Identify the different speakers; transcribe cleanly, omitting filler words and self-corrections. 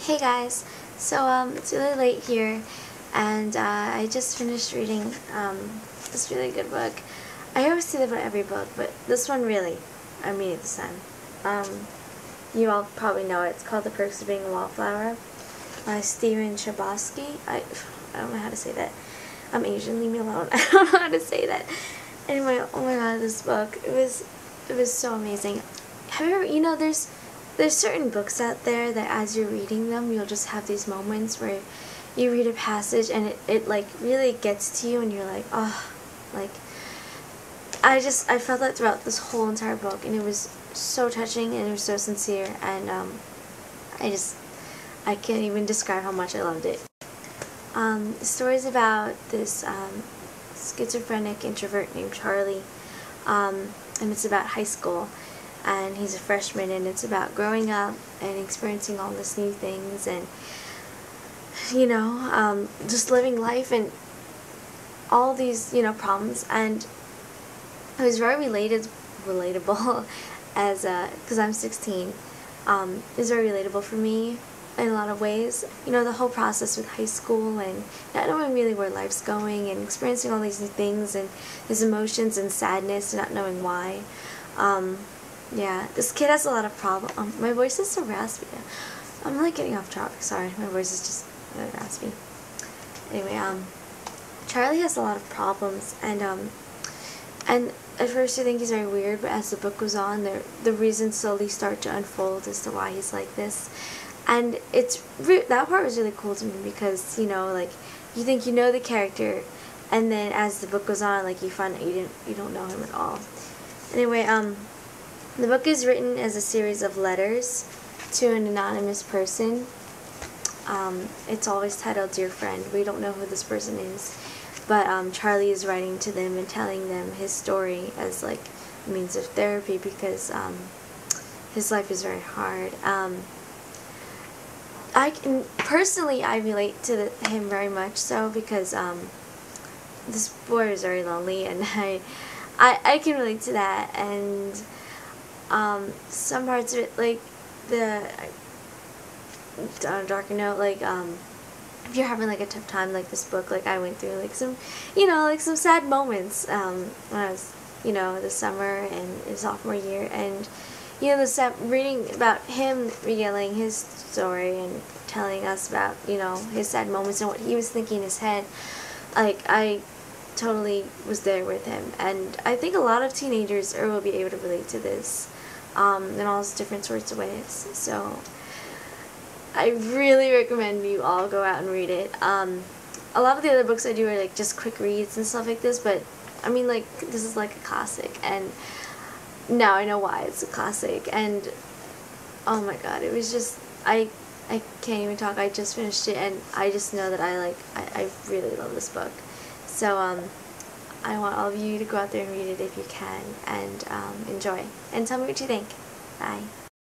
Speaker 1: Hey guys, so it's really late here, and I just finished reading this really good book. I always say that about every book, but this one really, I'm reading it this time. You all probably know it. It's called The Perks of Being a Wallflower by Chbosky. I don't know how to say that. I'm Asian, leave me alone. I don't know how to say that. Anyway, oh my god, this book, it was so amazing. Have you ever, there's certain books out there that as you're reading them, you'll just have these moments where you read a passage and it like really gets to you and you're like, oh, like, I felt that throughout this whole entire book, and it was so touching and it was so sincere, and I can't even describe how much I loved it. The story's about this schizophrenic introvert named Charlie, and it's about high school, and he's a freshman, and it's about growing up and experiencing all these new things, and just living life and all these problems. And it was very relatable as because I'm 16. It's very relatable for me in a lot of ways. The whole process with high school and not knowing really where life's going and experiencing all these new things and his emotions and sadness and not knowing why. Yeah, this kid has a lot of problems. My voice is so raspy. I'm like getting off topic. Sorry, my voice is just really raspy. Anyway, Charlie has a lot of problems, and at first you think he's very weird, but as the book goes on, the reasons slowly start to unfold as to why he's like this. And that part was really cool to me because, like, you think you know the character, and then as the book goes on, like, you find out you don't know him at all. Anyway, the book is written as a series of letters to an anonymous person. It's always titled Dear Friend. We don't know who this person is, but Charlie is writing to them and telling them his story as like a means of therapy because his life is very hard. Personally, I relate to him very much so because this boy is very lonely, and I can relate to that. And some parts of it, like on a darker note, like if you're having like a tough time, like this book, like I went through like some, like some sad moments when I was, this summer and his sophomore year, and reading about him regaling his story and telling us about his sad moments and what he was thinking in his head, like I totally was there with him, and I think a lot of teenagers will be able to relate to this in all different sorts of ways. So I really recommend you all go out and read it. A lot of the other books I do are like just quick reads and stuff like this, but I mean, like, this is like a classic, and now I know why it's a classic. And oh my god, it was just, I can't even talk. I just finished it, and I just know that I really love this book. So I want all of you to go out there and read it if you can, and enjoy, and tell me what you think. Bye.